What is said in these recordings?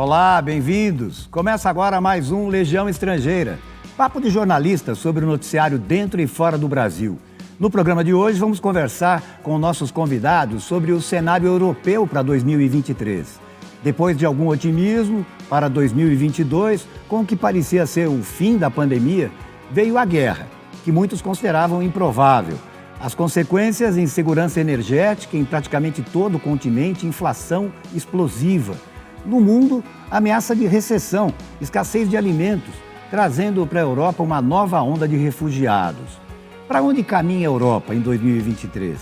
Olá, bem-vindos! Começa agora mais um Legião Estrangeira. Papo de jornalistas sobre o noticiário dentro e fora do Brasil. No programa de hoje vamos conversar com nossos convidados sobre o cenário europeu para 2023. Depois de algum otimismo para 2022, com o que parecia ser o fim da pandemia, veio a guerra, que muitos consideravam improvável. As consequências: insegurança energética em praticamente todo o continente, inflação explosiva. No mundo, ameaça de recessão, escassez de alimentos, trazendo para a Europa uma nova onda de refugiados. Para onde caminha a Europa em 2023?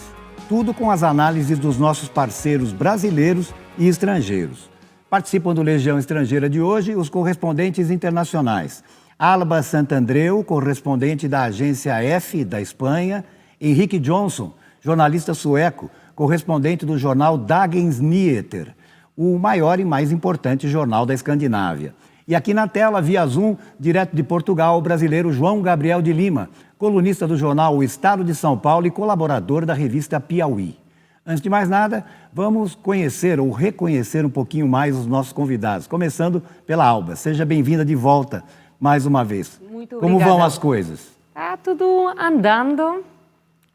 Tudo com as análises dos nossos parceiros brasileiros e estrangeiros. Participam do Legião Estrangeira de hoje os correspondentes internacionais. Alba Santandreu, correspondente da agência F da Espanha. Henrique Johnson, jornalista sueco, correspondente do jornal Dagens Nyheter, o maior e mais importante jornal da Escandinávia. E aqui na tela, via Zoom, direto de Portugal, o brasileiro João Gabriel de Lima, colunista do jornal O Estado de São Paulo e colaborador da revista Piauí. Antes de mais nada, vamos conhecer ou reconhecer um pouquinho mais os nossos convidados, começando pela Alba. Seja bem-vinda de volta mais uma vez. Muito obrigada. Como vão as coisas? Está tudo andando,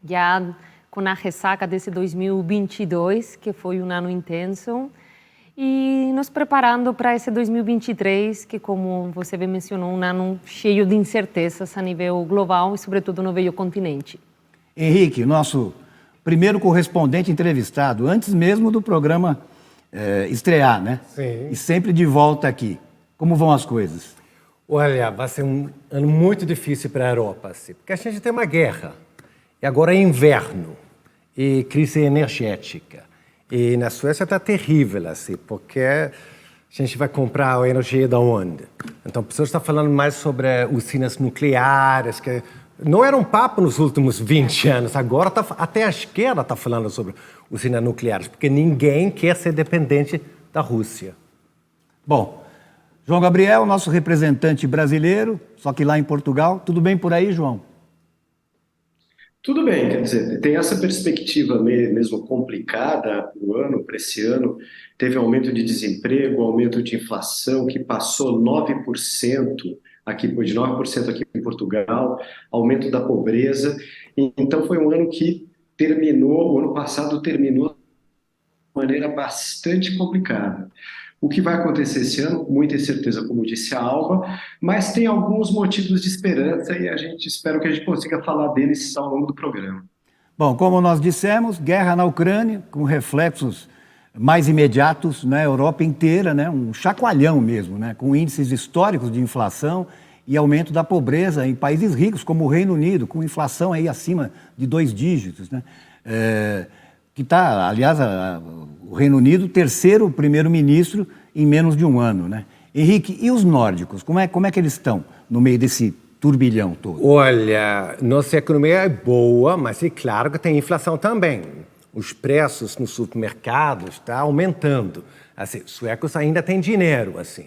já com a ressaca desse 2022, que foi um ano intenso, e nos preparando para esse 2023, que, como você bem mencionou, um ano cheio de incertezas a nível global e, sobretudo, no velho continente. Henrique, nosso primeiro correspondente entrevistado, antes mesmo do programa estrear, né? Sim. E sempre de volta aqui. Como vão as coisas? Olha, vai ser um ano muito difícil para a Europa, assim, porque a gente tem uma guerra, e agora é inverno, e crise energética. E na Suécia está terrível, assim, porque a gente vai comprar a energia da onde? Então, a pessoa está falando mais sobre usinas nucleares, que não era um papo nos últimos 20 anos. Agora até a esquerda está falando sobre usinas nucleares, porque ninguém quer ser dependente da Rússia. Bom, João Gabriel, nosso representante brasileiro, só que lá em Portugal. Tudo bem por aí, João? Tudo bem, quer dizer, tem essa perspectiva mesmo complicada para esse ano. Teve aumento de desemprego, aumento de inflação que passou 9% aqui, de 9% aqui em Portugal, aumento da pobreza. Então foi um ano que o ano passado terminou de maneira bastante complicada. O que vai acontecer esse ano, muita incerteza, como disse a Alba, mas tem alguns motivos de esperança e espero que a gente consiga falar deles ao longo do programa. Bom, como nós dissemos, guerra na Ucrânia, com reflexos mais imediatos na Europa inteira, né? Um chacoalhão mesmo, né? Com índices históricos de inflação e aumento da pobreza em países ricos, como o Reino Unido, com inflação aí acima de 2 dígitos, né? Que está, aliás, o Reino Unido, terceiro primeiro-ministro em menos de um ano, né? Henrique, e os nórdicos? Como é que eles estão no meio desse turbilhão todo? Olha, nossa economia é boa, mas é claro que tem inflação também. Os preços nos supermercados estão aumentando. Assim, os suecos ainda têm dinheiro, assim.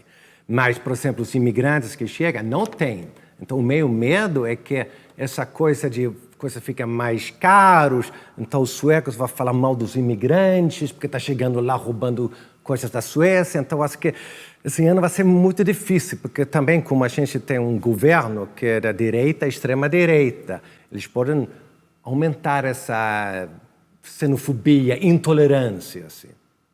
Mas, por exemplo, os imigrantes que chegam não têm. Então, o meu medo é que essa coisa fica mais caros, então os suecos vão falar mal dos imigrantes, porque está chegando lá roubando coisas da Suécia. Então, acho que esse ano vai ser muito difícil, porque também, como a gente tem um governo que é da direita, extrema-direita, eles podem aumentar essa xenofobia, intolerância. Assim.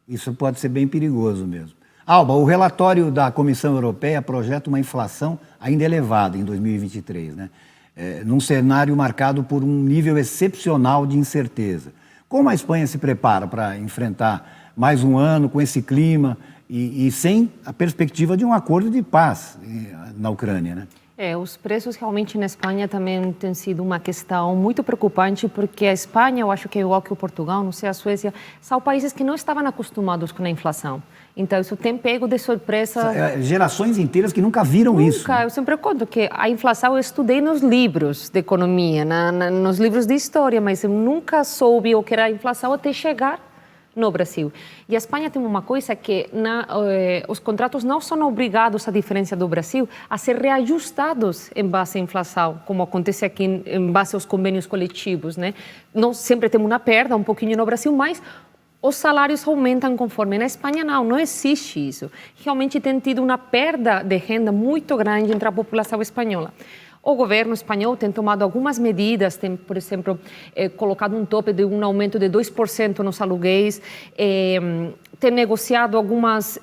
Isso pode ser bem perigoso mesmo. Alba, o relatório da Comissão Europeia projeta uma inflação ainda elevada em 2023, né? Num cenário marcado por um nível excepcional de incerteza. Como a Espanha se prepara para enfrentar mais um ano com esse clima e sem a perspectiva de um acordo de paz na Ucrânia, né? Os preços realmente na Espanha também têm sido uma questão muito preocupante, porque a Espanha, eu acho que é igual que o Portugal, não sei, a Suécia, são países que não estavam acostumados com a inflação. Então, isso tem pego de surpresa... Gerações inteiras que nunca viram isso. Nunca, eu sempre conto que a inflação eu estudei nos livros de economia, nos livros de história, mas eu nunca soube o que era a inflação até chegar no Brasil. E a Espanha tem uma coisa que os contratos não são obrigados, a diferença do Brasil, a ser reajustados em base à inflação, como acontece aqui em base aos convênios coletivos, né? Nós sempre temos uma perda um pouquinho no Brasil, mas os salários aumentam conforme. Na Espanha, não existe isso. Realmente tem tido uma perda de renda muito grande entre a população espanhola. O governo espanhol tem tomado algumas medidas, tem, por exemplo, colocado um tope de um aumento de 2% nos aluguéis, tem negociado algumas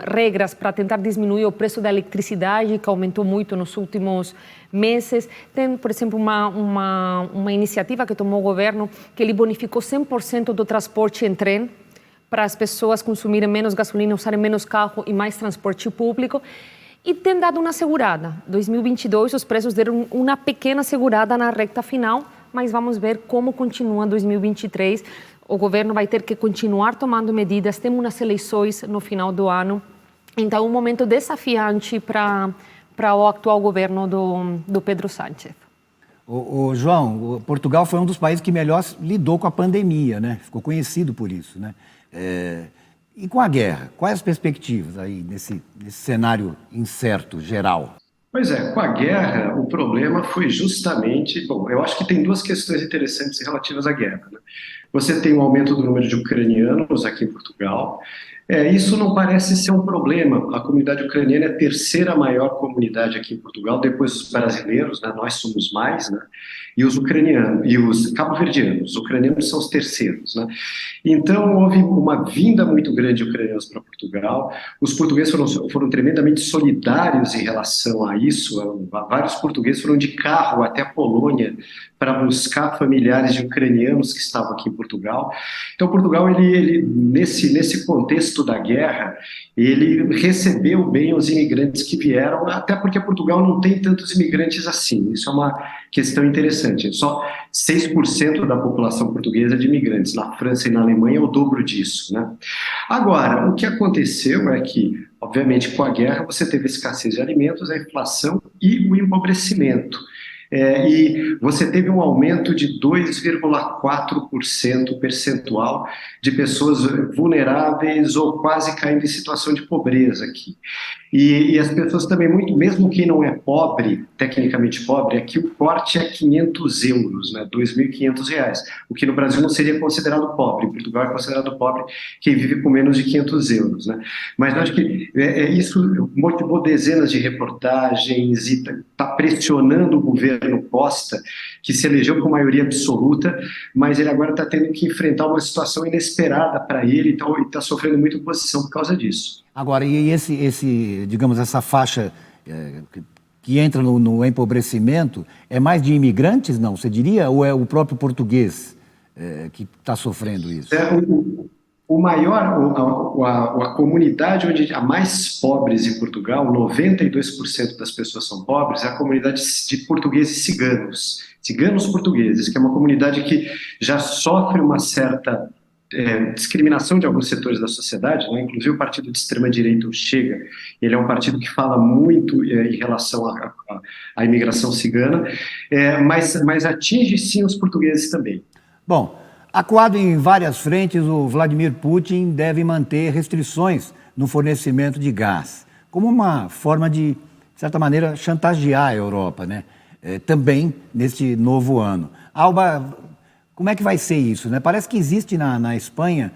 regras para tentar diminuir o preço da eletricidade, que aumentou muito nos últimos meses. Tem, por exemplo, uma iniciativa que tomou o governo, que ele bonificou 100% do transporte em trem, para as pessoas consumirem menos gasolina, usarem menos carro e mais transporte público. E tem dado uma segurada. Em 2022, os preços deram uma pequena segurada na reta final, mas vamos ver como continua em 2023. O governo vai ter que continuar tomando medidas, temos umas eleições no final do ano. Então, é um momento desafiante para o atual governo do Pedro Sánchez. João, Portugal foi um dos países que melhor lidou com a pandemia, né? Ficou conhecido por isso, né? E com a guerra, quais as perspectivas aí nesse cenário incerto, geral? Pois é, com a guerra, o problema foi justamente... Bom, eu acho que tem duas questões interessantes relativas à guerra, né? Você tem um aumento do número de ucranianos aqui em Portugal. Isso não parece ser um problema. A comunidade ucraniana é a terceira maior comunidade aqui em Portugal, depois dos brasileiros, né? Nós somos mais, né? E os ucranianos, e os cabo-verdianos, os ucranianos são os terceiros, né? Então, houve uma vinda muito grande de ucranianos para Portugal. Os portugueses foram tremendamente solidários em relação a isso. Vários portugueses foram de carro até a Polônia para buscar familiares de ucranianos que estavam aqui em Portugal. Então, Portugal, ele nesse contexto da guerra, ele recebeu bem os imigrantes que vieram, até porque Portugal não tem tantos imigrantes assim. Isso é uma questão interessante. Só 6% da população portuguesa é de imigrantes. Na França e na Alemanha é o dobro disso, né? Agora, o que aconteceu é que, obviamente, com a guerra você teve escassez de alimentos, a inflação e o empobrecimento. E você teve um aumento de 2,4% percentual de pessoas vulneráveis ou quase caindo em situação de pobreza aqui. E as pessoas também, mesmo quem não é pobre, tecnicamente pobre, aqui o corte é 500 euros, né, R$2.500, o que no Brasil não seria considerado pobre. Em Portugal é considerado pobre quem vive com menos de 500 euros. Né? Mas eu acho que isso motivou dezenas de reportagens e está pressionando o governo Costa, que se elegeu com maioria absoluta, mas ele agora está tendo que enfrentar uma situação inesperada para ele e está sofrendo muita oposição por causa disso. Agora, e digamos, essa faixa que entra no empobrecimento, é mais de imigrantes, não? Você diria? Ou é o próprio português que está sofrendo isso? A comunidade onde há mais pobres em Portugal, 92% das pessoas são pobres, é a comunidade de portugueses ciganos portugueses, que é uma comunidade que já sofre uma certa discriminação de alguns setores da sociedade, né? Inclusive o partido de extrema-direita, o Chega, ele é um partido que fala muito em relação à imigração cigana, mas atinge sim os portugueses também. Bom, acuado em várias frentes, o Vladimir Putin deve manter restrições no fornecimento de gás, como uma forma de certa maneira, chantagear a Europa, né? Também neste novo ano. Alba, como é que vai ser isso, né? Parece que existe na Espanha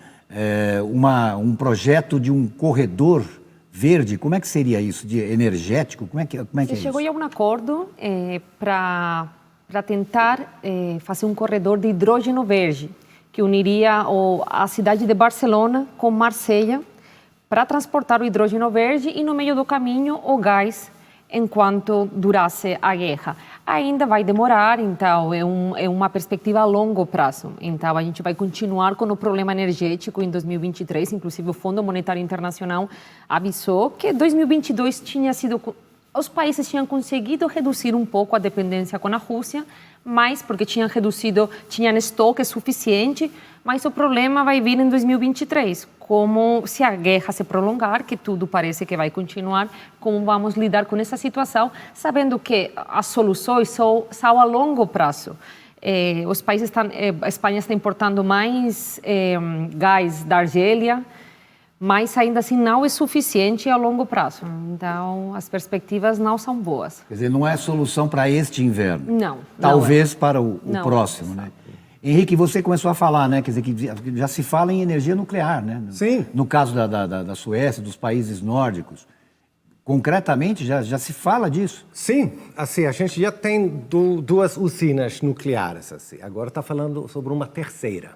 um projeto de um corredor verde. Como é que seria isso? De energético? Como é que é isso? Chegou a um acordo para tentar fazer um corredor de hidrogênio verde, que uniria a cidade de Barcelona com Marselha para transportar o hidrogênio verde e, no meio do caminho, o gás enquanto durasse a guerra. Ainda vai demorar, então é uma perspectiva a longo prazo. Então a gente vai continuar com o problema energético em 2023, inclusive o Fundo Monetário Internacional avisou que 2022 tinha sido... Os países tinham conseguido reduzir um pouco a dependência com a Rússia, mas porque tinham estoque suficiente, mas o problema vai vir em 2023. Como se a guerra se prolongar, que tudo parece que vai continuar, como vamos lidar com essa situação, sabendo que as soluções são a longo prazo. Os países a Espanha está importando mais gás da Argélia, mas ainda assim não é suficiente a longo prazo. Então, as perspectivas não são boas. Quer dizer, não é solução para este inverno. Não. Talvez para o próximo, né? Henrique, você começou a falar, né? Quer dizer, que já se fala em energia nuclear, né? Sim. No caso da Suécia, dos países nórdicos. Concretamente, já se fala disso? Sim, assim, a gente já tem duas usinas nucleares, assim. Agora está falando sobre uma terceira.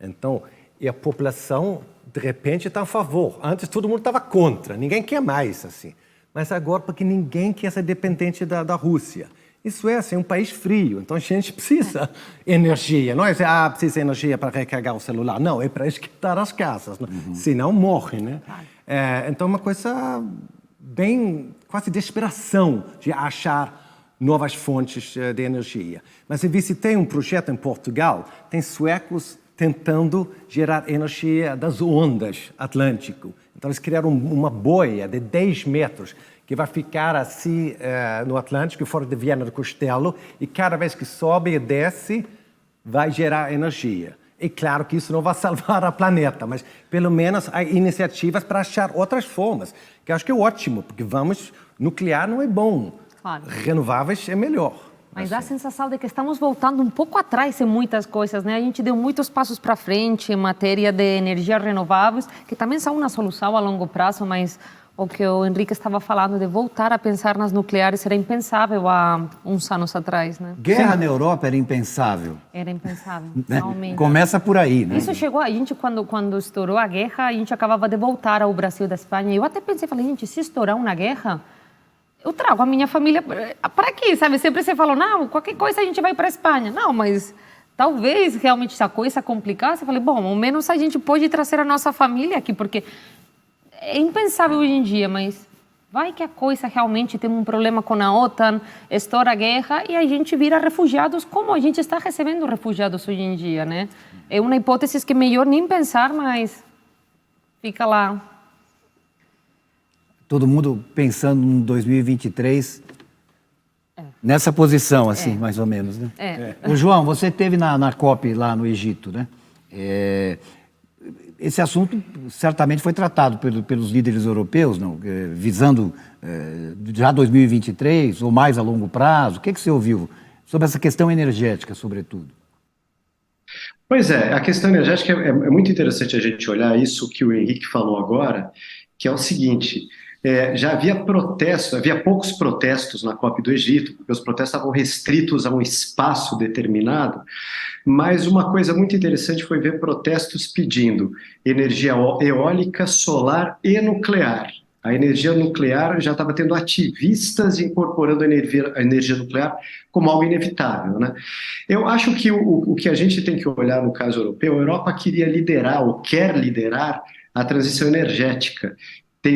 Então, e a população, de repente, está a favor. Antes todo mundo estava contra, ninguém quer mais, assim. Mas agora, porque ninguém quer ser dependente da Rússia. Isso é, assim, um país frio, então a gente precisa energia. Não é precisa energia para recarregar o celular. Não, é para esquentar as casas, né? Senão morre, né? Então, uma coisa bem, quase desesperação de achar novas fontes de energia. Mas eu visitei um projeto em Portugal, tem suecos tentando gerar energia das ondas Atlântico. Então, eles criaram uma boia de 10 metros que vai ficar assim no Atlântico, fora de Viana do Castelo, e cada vez que sobe e desce, vai gerar energia. É claro que isso não vai salvar o planeta, mas pelo menos há iniciativas para achar outras formas, que eu acho que é ótimo, porque nuclear não é bom, Claro. Renováveis é melhor. Mas dá a sensação de que estamos voltando um pouco atrás em muitas coisas, né? A gente deu muitos passos para frente em matéria de energias renováveis, que também são uma solução a longo prazo, mas o que o Henrique estava falando de voltar a pensar nas nucleares era impensável há uns anos atrás, né? Guerra na Europa era impensável. Era impensável, Né? realmente. Começa por aí, né? Isso chegou, a gente, quando estourou a guerra, a gente acabava de voltar ao Brasil da Espanha. Eu até pensei, falei, gente, se estourar uma guerra, eu trago a minha família para aqui, sabe? Sempre você fala, não, qualquer coisa a gente vai para a Espanha. Não, mas talvez realmente se a coisa complicasse, eu falei, bom, ao menos a gente pode trazer a nossa família aqui, porque é impensável hoje em dia, mas vai que a coisa realmente tem um problema com a OTAN, estoura a guerra e a gente vira refugiados, como a gente está recebendo refugiados hoje em dia, né? É uma hipótese que é melhor nem pensar, mas fica lá. Todo mundo pensando em 2023 nessa posição, assim, mais ou menos, né? Ô, João, você esteve na COP lá no Egito, né? Esse assunto certamente foi tratado pelos líderes europeus, não? Visando já 2023 ou mais a longo prazo. O que você ouviu sobre essa questão energética, sobretudo? Pois é, a questão energética é muito interessante a gente olhar isso que o Henrique falou agora, que é o seguinte, já havia protestos, havia poucos protestos na COP do Egito, porque os protestos estavam restritos a um espaço determinado, mas uma coisa muito interessante foi ver protestos pedindo energia eólica, solar e nuclear. A energia nuclear já estava tendo ativistas incorporando a energia nuclear como algo inevitável, né? Eu acho que o que a gente tem que olhar no caso europeu, a Europa queria liderar ou quer liderar a transição energética.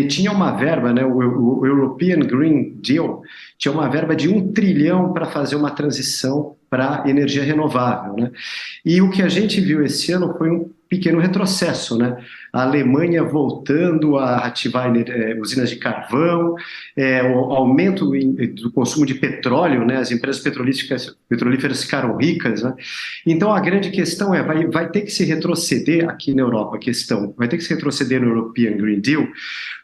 Tinha uma verba, né, o European Green Deal, tinha uma verba de 1 trilhão para fazer uma transição para energia renovável, né? E o que a gente viu esse ano foi um pequeno retrocesso, né? A Alemanha voltando a ativar usinas de carvão, o aumento do consumo de petróleo, né? As empresas petrolíferas ficaram ricas, né? Então a grande questão vai ter que se retroceder aqui na Europa, vai ter que se retroceder no European Green Deal.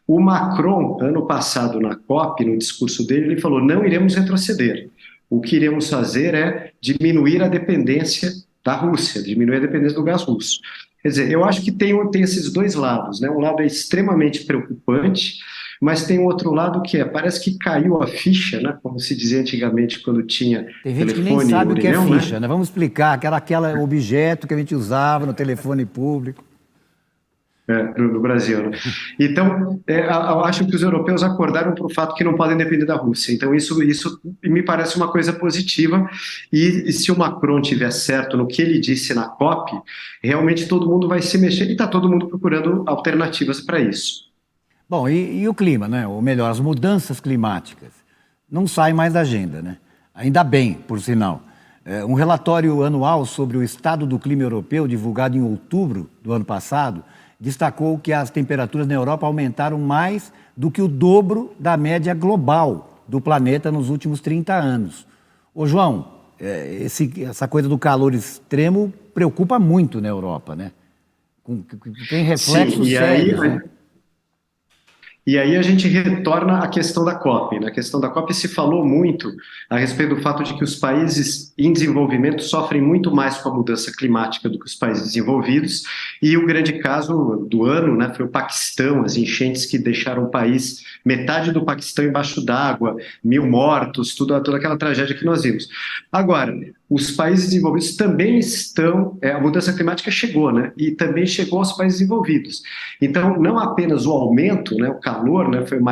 O Macron, ano passado na COP, no discurso dele, ele falou, não iremos retroceder. O que iremos fazer é diminuir a dependência da Rússia, diminuir a dependência do gás russo. Quer dizer, eu acho que tem esses dois lados, né? Um lado é extremamente preocupante, mas tem um outro lado que parece que caiu a ficha, né? Como se dizia antigamente quando tinha Tem gente telefone, que nem sabe o que é orelhão, ficha, né? Vamos explicar, aquele objeto que a gente usava no telefone público. No Brasil, né? Então, eu acho que os europeus acordaram para o fato que não podem depender da Rússia. Então, isso me parece uma coisa positiva. E se o Macron tiver certo no que ele disse na COP, realmente todo mundo vai se mexer e está todo mundo procurando alternativas para isso. Bom, e o clima, né? Ou melhor, as mudanças climáticas não saem mais da agenda, né? Ainda bem, por sinal. Um relatório anual sobre o estado do clima europeu, divulgado em outubro do ano passado, destacou que as temperaturas na Europa aumentaram mais do que o dobro da média global do planeta nos últimos 30 anos. Ô, João, essa coisa do calor extremo preocupa muito na Europa, né? Tem reflexos sérios, né? E aí a gente retorna à questão da COP. Na questão da COP se falou muito a respeito do fato de que os países em desenvolvimento sofrem muito mais com a mudança climática do que os países desenvolvidos, e o grande caso do ano, né, foi o Paquistão, as enchentes que deixaram o país, metade do Paquistão embaixo d'água, 1.000 mortos, toda aquela tragédia que nós vimos. Agora, os países desenvolvidos também estão, a mudança climática chegou, né? E também chegou aos países desenvolvidos. Então, não apenas o aumento, né, o calor, né, foi o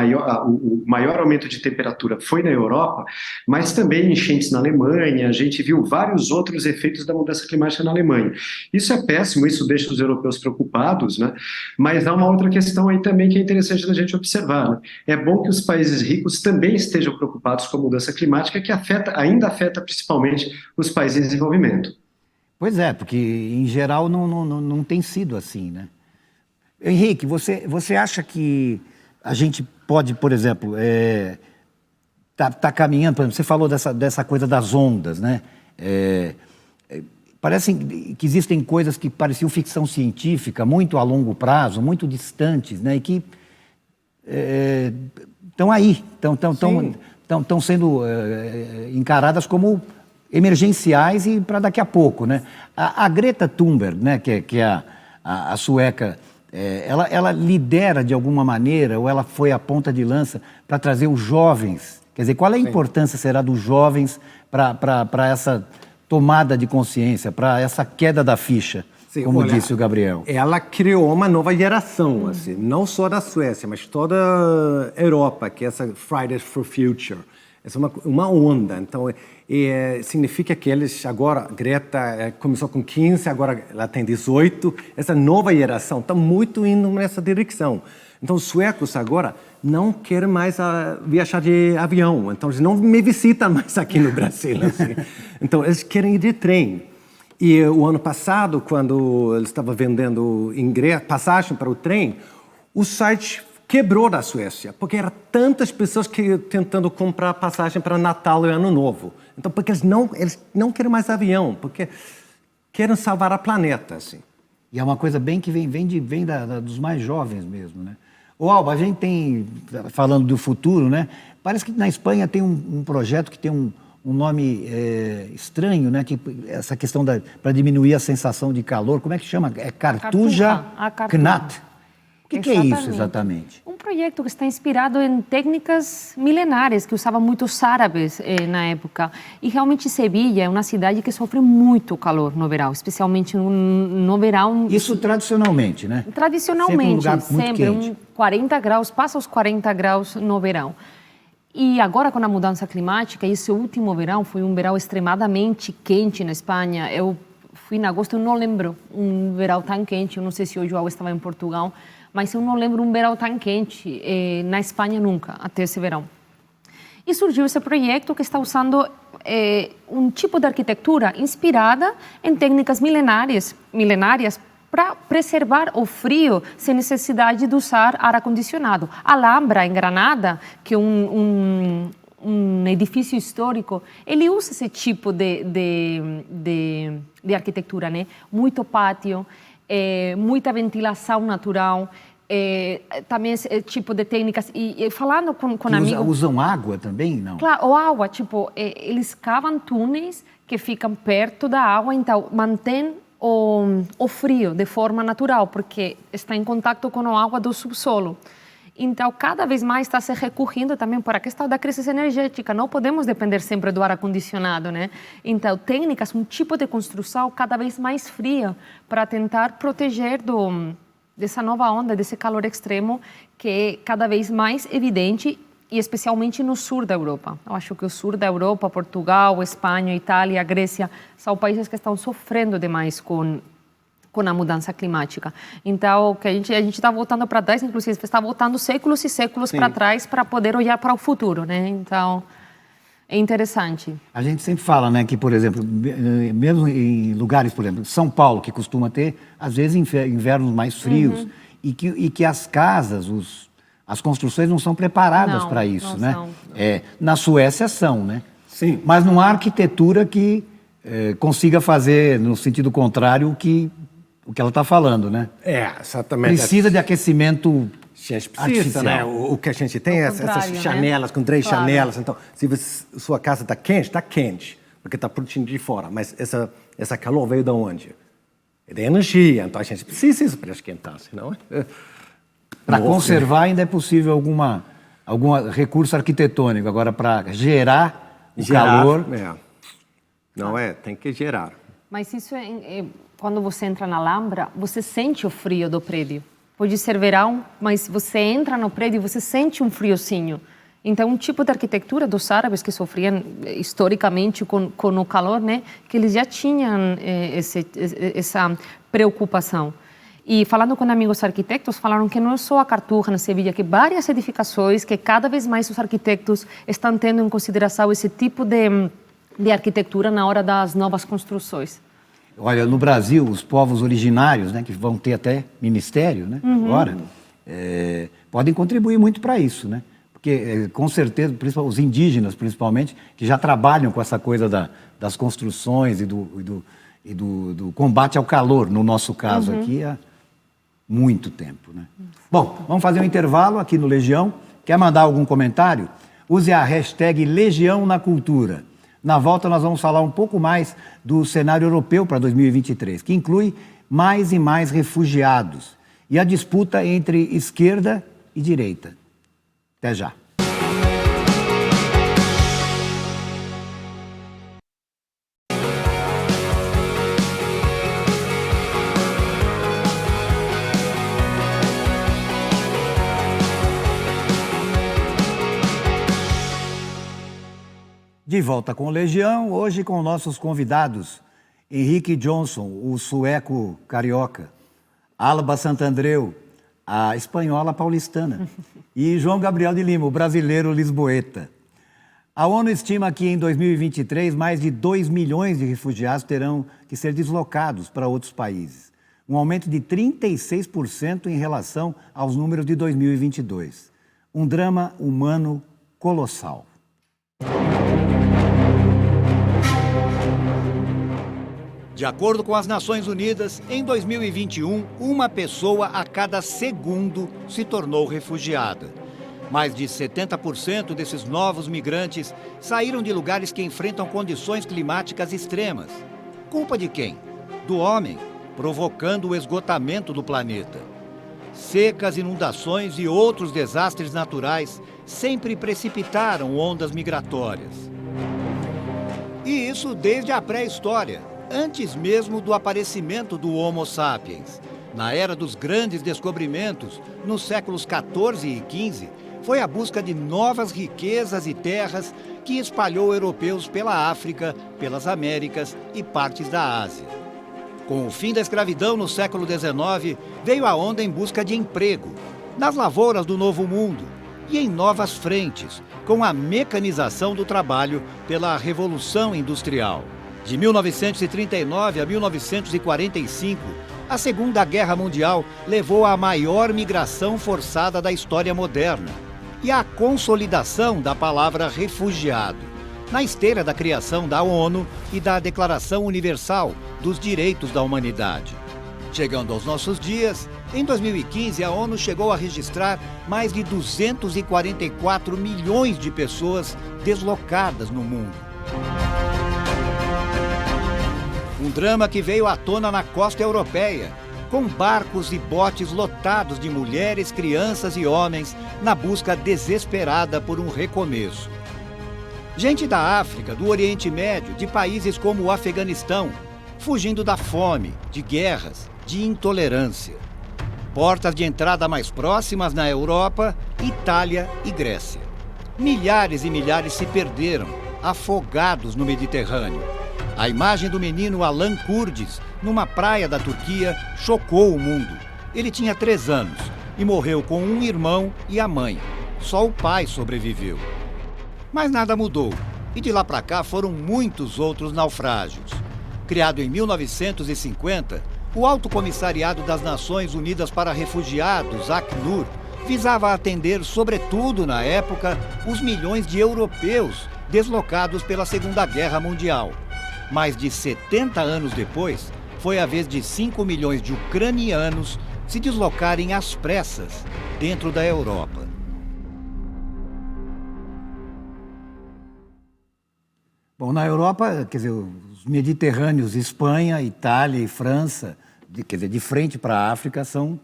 maior aumento de temperatura foi na Europa, mas também enchentes na Alemanha, a gente viu vários outros efeitos da mudança climática na Alemanha. Isso é péssimo, isso deixa os europeus preocupados, né? Mas há uma outra questão aí também que é interessante da gente observar, né? É bom que os países ricos também estejam preocupados com a mudança climática, que ainda afeta principalmente os países em desenvolvimento. Pois é, porque em geral não tem sido assim, né? Henrique, você acha que a gente pode, por exemplo, tá caminhando, por exemplo, você falou dessa coisa das ondas, né? Parece que existem coisas que pareciam ficção científica, muito a longo prazo, muito distantes, né? E que estão aí, estão sendo encaradas como emergenciais e para daqui a pouco, né? A Greta Thunberg, né, que é a sueca, ela lidera de alguma maneira, ou ela foi a ponta de lança para trazer os jovens. Quer dizer, qual é a importância será dos jovens para essa tomada de consciência, para essa queda da ficha, como disse o Gabriel? Ela criou uma nova geração, assim, não só da Suécia, mas toda a Europa, que é essa Fridays for Future. Essa é uma onda. Então, significa que eles agora, Greta começou com 15, agora ela tem 18. Essa nova geração está muito indo nessa direção. Então, os suecos agora não querem mais viajar de avião. Então, eles não me visitam mais aqui no Brasil. Assim. Então, eles querem ir de trem. E o ano passado, quando eles estavam vendendo passagem para o trem, o site quebrou da Suécia, porque eram tantas pessoas tentando comprar passagem para Natal e Ano Novo. Então, porque eles não querem mais avião, porque querem salvar o planeta, assim. E é uma coisa bem que vem dos mais jovens mesmo, né? Ô, Alba, a gente tem, falando do futuro, né? Parece que na Espanha tem um projeto que tem um nome estranho, né? Que essa questão para diminuir a sensação de calor, como é que chama? Cartuja Knat. O que é isso exatamente? Um projeto que está inspirado em técnicas milenares que usavam muitos árabes na época. E realmente Sevilha é uma cidade que sofre muito calor no verão, especialmente no verão. Isso tradicionalmente, né? Tradicionalmente, sempre 40 graus, passa os 40 graus no verão. E agora com a mudança climática, esse último verão foi um verão extremamente quente na Espanha. Eu fui em agosto, eu não lembro um verão tão quente, eu não sei se o João estava em Portugal, mas eu não lembro um verão tão quente na Espanha nunca, até esse verão. E surgiu esse projeto que está usando um tipo de arquitetura inspirada em técnicas milenárias para preservar o frio sem necessidade de usar ar-condicionado. Alhambra, em Granada, que é um edifício histórico, ele usa esse tipo de arquitetura, né? Muito pátio, muita ventilação natural, também esse tipo de técnicas. E falando com amigos... Usam água também, não? Claro, a água, eles cavam túneis que ficam perto da água, então mantém o frio de forma natural, porque está em contato com a água do subsolo. Então, cada vez mais está se recorrendo também para a questão da crise energética. Não podemos depender sempre do ar-condicionado, né? Então, técnicas, um tipo de construção cada vez mais fria para tentar proteger dessa nova onda, desse calor extremo que é cada vez mais evidente e especialmente no sul da Europa. Eu acho que o sul da Europa, Portugal, Espanha, Itália, Grécia, são países que estão sofrendo demais com a mudança climática. Então, que a gente está voltando para trás, inclusive está voltando séculos e séculos para trás para poder olhar para o futuro, né? Então, é interessante. A gente sempre fala, né, que, por exemplo, mesmo em lugares, por exemplo, São Paulo, que costuma ter, às vezes, invernos mais frios, e que as casas, as construções não são preparadas para isso, né? São. Na Suécia são, né? Sim. Mas não há arquitetura que consiga fazer, no sentido contrário, o que ela está falando, né? Exatamente. Precisa de aquecimento A gente precisa, né? O que a gente tem é essas janelas, né? Com 3 janelas. Então, se sua casa está quente, porque está produzindo de fora. Mas essa calor veio de onde? É da energia. Então, a gente precisa isso para esquentar, senão... Para conservar ainda é possível algum recurso arquitetônico. Agora, para gerar o calor... Não tem que gerar. Mas isso quando você entra na Alhambra, você sente o frio do prédio. Pode ser verão, mas você entra no prédio e você sente um friozinho. Então, um tipo de arquitetura dos árabes que sofriam historicamente com o calor, né, que eles já tinham essa preocupação. E falando com amigos arquitetos, falaram que não é só a Cartuja na Sevilha, que várias edificações, que cada vez mais os arquitetos estão tendo em consideração esse tipo de arquitetura na hora das novas construções. Olha, no Brasil, os povos originários, né, que vão ter até ministério, né, agora, podem contribuir muito para isso, né? Porque, com certeza, os indígenas, principalmente, que já trabalham com essa coisa das construções e do combate ao calor, no nosso caso aqui, há muito tempo, né? Bom, vamos fazer um intervalo aqui no Legião. Quer mandar algum comentário? Use a hashtag Legião na Cultura. Na volta, nós vamos falar um pouco mais do cenário europeu para 2023, que inclui mais e mais refugiados e a disputa entre esquerda e direita. Até já. De volta com o Legião, hoje com nossos convidados, Henrique Johnson, o sueco carioca, Alba Santandreu, a espanhola paulistana, e João Gabriel de Lima, o brasileiro lisboeta. A ONU estima que em 2023 mais de 2 milhões de refugiados terão que ser deslocados para outros países, um aumento de 36% em relação aos números de 2022. Um drama humano colossal. De acordo com as Nações Unidas, em 2021, uma pessoa a cada segundo se tornou refugiada. Mais de 70% desses novos migrantes saíram de lugares que enfrentam condições climáticas extremas. Culpa de quem? Do homem, provocando o esgotamento do planeta. Secas, inundações e outros desastres naturais sempre precipitaram ondas migratórias. E isso desde a pré-história. Antes mesmo do aparecimento do Homo sapiens. Na era dos grandes descobrimentos, nos séculos XIV e XV, foi a busca de novas riquezas e terras que espalhou europeus pela África, pelas Américas e partes da Ásia. Com o fim da escravidão no século XIX, veio a onda em busca de emprego, nas lavouras do Novo Mundo e em novas frentes, com a mecanização do trabalho pela Revolução Industrial. De 1939 a 1945, a Segunda Guerra Mundial levou à maior migração forçada da história moderna e à consolidação da palavra refugiado, na esteira da criação da ONU e da Declaração Universal dos Direitos da Humanidade. Chegando aos nossos dias, em 2015 a ONU chegou a registrar mais de 244 milhões de pessoas deslocadas no mundo. Um drama que veio à tona na costa europeia, com barcos e botes lotados de mulheres, crianças e homens na busca desesperada por um recomeço. Gente da África, do Oriente Médio, de países como o Afeganistão, fugindo da fome, de guerras, de intolerância. Portas de entrada mais próximas na Europa, Itália e Grécia. Milhares e milhares se perderam, afogados no Mediterrâneo. A imagem do menino Alan Kurdes, numa praia da Turquia, chocou o mundo. Ele tinha 3 anos e morreu com um irmão e a mãe. Só o pai sobreviveu. Mas nada mudou, e de lá para cá foram muitos outros naufrágios. Criado em 1950, o Alto Comissariado das Nações Unidas para Refugiados, Acnur, visava atender, sobretudo na época, os milhões de europeus deslocados pela Segunda Guerra Mundial. Mais de 70 anos depois, foi a vez de 5 milhões de ucranianos se deslocarem às pressas dentro da Europa. Bom, na Europa, quer dizer, os mediterrâneos, Espanha, Itália e França, quer dizer, de frente para a África, são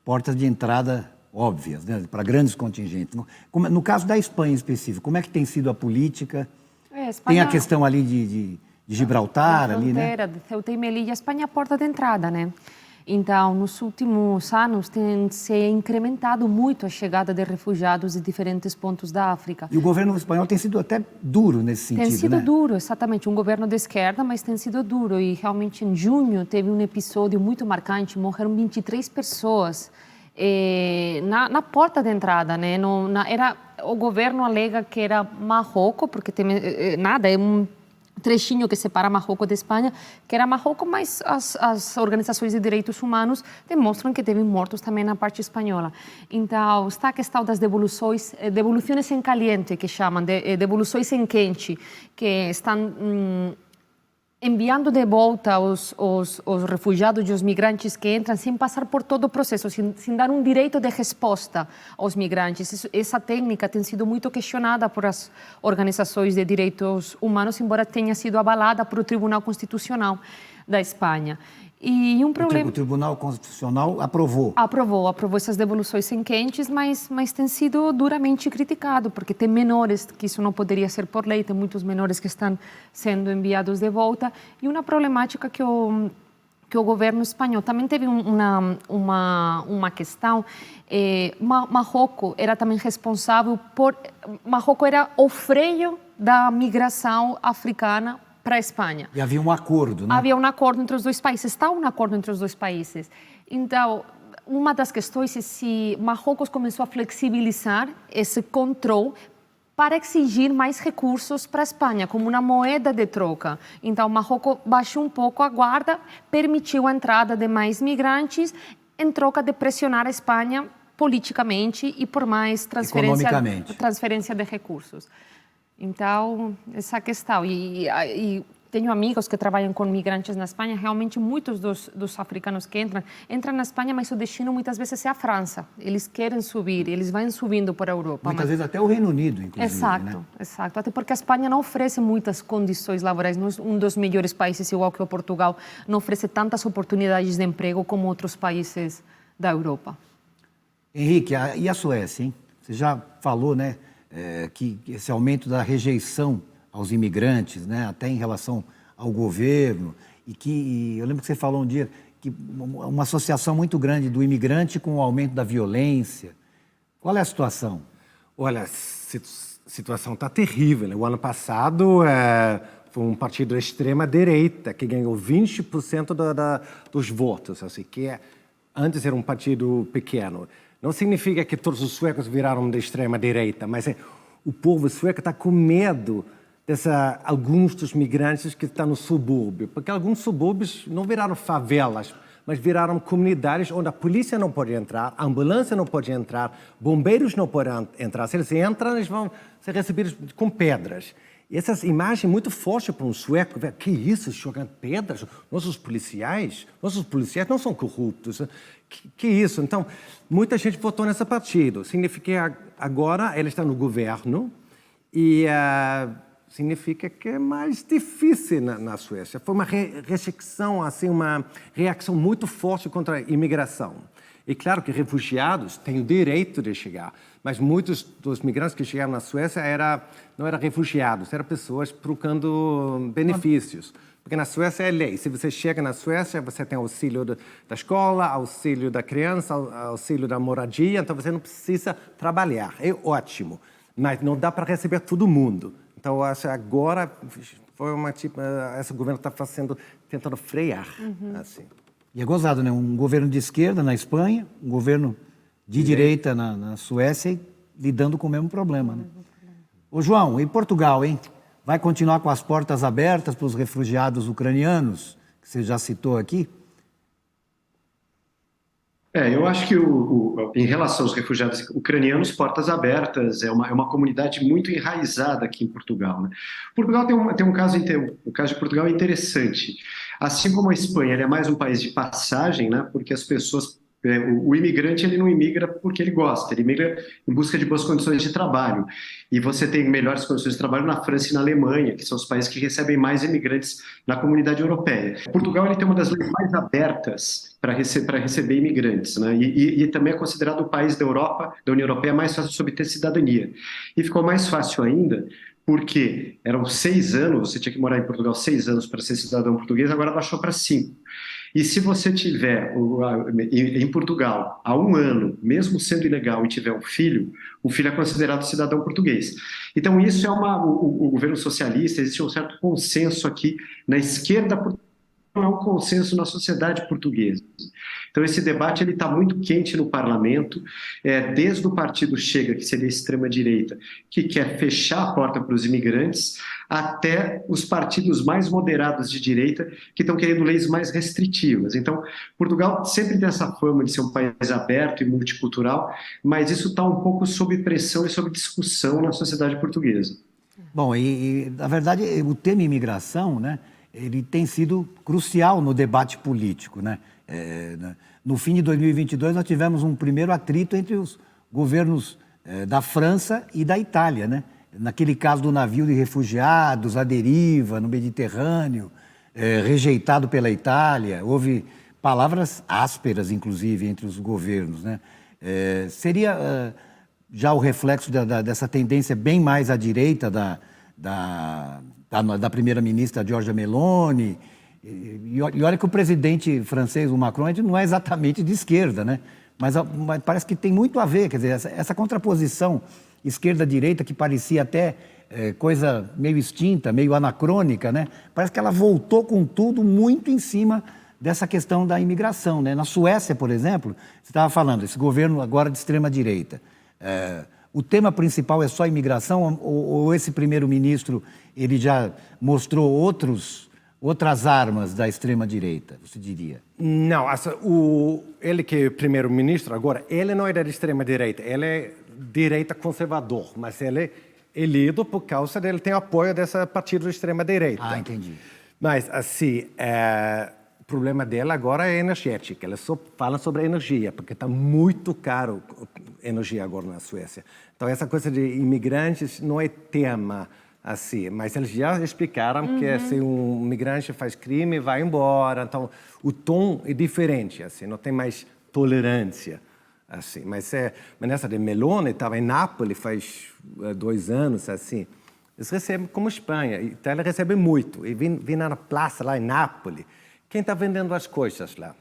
portas de entrada óbvias, né, para grandes contingentes. No caso da Espanha em específico, como é que tem sido a política? Tem a questão ali de Gibraltar, ali, né? Fronteira de Ceuta e Melilla, a Espanha é a porta de entrada, né? Então, nos últimos anos, tem se incrementado muito a chegada de refugiados de diferentes pontos da África. E o governo espanhol tem sido até duro nesse sentido, né? Tem sido duro, exatamente. Um governo de esquerda, mas tem sido duro. E realmente, em junho, teve um episódio muito marcante. Morreram 23 pessoas na porta de entrada, né? O governo alega que era Marrocos, porque tem nada, é um trechinho que separa Marrocos da Espanha, que era Marrocos, mas as organizações de direitos humanos demonstram que teve mortos também na parte espanhola. Então, está a questão das devoluções em caliente, que chamam, devoluções em quente, que estão enviando de volta os refugiados e os migrantes que entram sem passar por todo o processo, sem dar um direito de resposta aos migrantes. Essa técnica tem sido muito questionada por as organizações de direitos humanos, embora tenha sido avalada por o Tribunal Constitucional da Espanha. E um problema... O Tribunal Constitucional aprovou. Aprovou essas devoluções em quentes, mas tem sido duramente criticado, porque tem menores, que isso não poderia ser por lei, tem muitos menores que estão sendo enviados de volta. E uma problemática que o governo espanhol também teve uma questão. Marrocos era também responsável Marrocos era o freio da migração africana para a Espanha. E havia um acordo, né? Havia um acordo entre os dois países, está um acordo entre os dois países. Então, uma das questões é se Marrocos começou a flexibilizar esse controle para exigir mais recursos para a Espanha, como uma moeda de troca. Então, Marrocos baixou um pouco a guarda, permitiu a entrada de mais migrantes, em troca de pressionar a Espanha politicamente e por mais transferência de recursos. Então, essa questão. E tenho amigos que trabalham com migrantes na Espanha. Realmente, muitos dos africanos que entram na Espanha, mas o destino muitas vezes é a França. Eles querem subir, eles vão subindo para a Europa. Muitas vezes até o Reino Unido, inclusive. Exato, né? Exato. Até porque a Espanha não oferece muitas condições laborais. Não é um dos melhores países, igual que o Portugal. Não oferece tantas oportunidades de emprego como outros países da Europa. Henrique, e a Suécia, hein? Você já falou, né? Que esse aumento da rejeição aos imigrantes, né, até em relação ao governo, e eu lembro que você falou um dia que uma associação muito grande do imigrante com o aumento da violência. Qual é a situação? Olha, a situação está terrível, né? O ano passado foi um partido da extrema-direita que ganhou 20% dos votos, assim, que antes era um partido pequeno. Não significa que todos os suecos viraram de extrema-direita, mas o povo sueco está com medo alguns dos migrantes que estão no subúrbio, porque alguns subúrbios não viraram favelas, mas viraram comunidades onde a polícia não pode entrar, a ambulância não pode entrar, bombeiros não podem entrar. Se eles entram, eles vão ser recebidos com pedras. E essas imagens muito fortes para um sueco, que isso, jogando pedras? Nossos policiais não são corruptos. Que isso? Então, muita gente votou nesse partido. Significa que agora ele está no governo e significa que é mais difícil na Suécia. Foi uma rejeição, assim, uma reação muito forte contra a imigração. E claro que refugiados têm o direito de chegar, mas muitos dos migrantes que chegaram na Suécia não eram refugiados, eram pessoas procurando benefícios. Porque na Suécia é lei. Se você chega na Suécia, você tem auxílio da escola, auxílio da criança, auxílio da moradia, então você não precisa trabalhar. É ótimo, mas não dá para receber todo mundo. Então, eu acho que agora esse governo está tentando frear. Assim. E é gozado, né? Um governo de esquerda na Espanha, um governo de direita na Suécia, e lidando com o mesmo problema, né? Ô, João, e Portugal, hein? Vai continuar com as portas abertas para os refugiados ucranianos, que você já citou aqui? Eu acho que em relação aos refugiados ucranianos, portas abertas é uma comunidade muito enraizada aqui em Portugal, né? Portugal tem um caso o caso de Portugal é interessante. Assim como a Espanha, ele é mais um país de passagem, né? Porque as pessoas O imigrante ele não imigra porque ele gosta, ele imigra em busca de boas condições de trabalho. E você tem melhores condições de trabalho na França e na Alemanha, que são os países que recebem mais imigrantes na comunidade europeia. Portugal ele tem uma das leis mais abertas para receber imigrantes, né? E também é considerado o país da Europa, da União Europeia, mais fácil de obter cidadania. E ficou mais fácil ainda porque eram 6 anos, você tinha que morar em Portugal 6 anos para ser cidadão português, agora baixou para 5. E se você tiver em Portugal há 1 ano, mesmo sendo ilegal, e tiver um filho, o filho é considerado cidadão português. Então isso é o governo socialista, existe um certo consenso aqui na esquerda, não é um consenso na sociedade portuguesa. Então esse debate ele está muito quente no parlamento, desde o partido Chega, que seria a extrema-direita, que quer fechar a porta para os imigrantes, até os partidos mais moderados de direita, que estão querendo leis mais restritivas. Então, Portugal sempre tem essa fama de ser um país aberto e multicultural, mas isso está um pouco sob pressão e sob discussão na sociedade portuguesa. Bom, na verdade, o tema imigração, né, ele tem sido crucial no debate político, né? No fim de 2022, nós tivemos um primeiro atrito entre os governos da França e da Itália, né? Naquele caso do navio de refugiados à deriva no Mediterrâneo, rejeitado pela Itália, houve palavras ásperas, inclusive, entre os governos, né? Seria já o reflexo dessa tendência bem mais à direita da primeira-ministra Giorgia Meloni. E olha que o presidente francês, o Macron, ele não é exatamente de esquerda, né? Mas parece que tem muito a ver, quer dizer, essa contraposição esquerda-direita que parecia até coisa meio extinta, meio anacrônica, né? Parece que ela voltou com tudo muito em cima dessa questão da imigração, né? Na Suécia, por exemplo, você estava falando, esse governo agora de extrema-direita, o tema principal é só imigração ou esse primeiro-ministro ele já mostrou outras armas da extrema-direita, você diria? Não, ele que é primeiro-ministro agora, ele não é da extrema-direita, ele é direita conservador, mas ele é eleito por causa dele tem apoio dessa partido de extrema-direita. Ah, entendi. Mas, assim, o problema dela agora é energética. Ela só fala sobre energia, porque está muito caro a energia agora na Suécia. Então, essa coisa de imigrantes não é tema, assim, mas eles já explicaram que se um imigrante faz crime, vai embora. Então, o tom é diferente, assim, não tem mais tolerância. Assim, mas nessa de Meloni, estava em Nápoles faz 2 anos, assim, eles recebem como Espanha, então ela recebe muito. E vim na praça lá em Nápoles, quem está vendendo as coisas lá?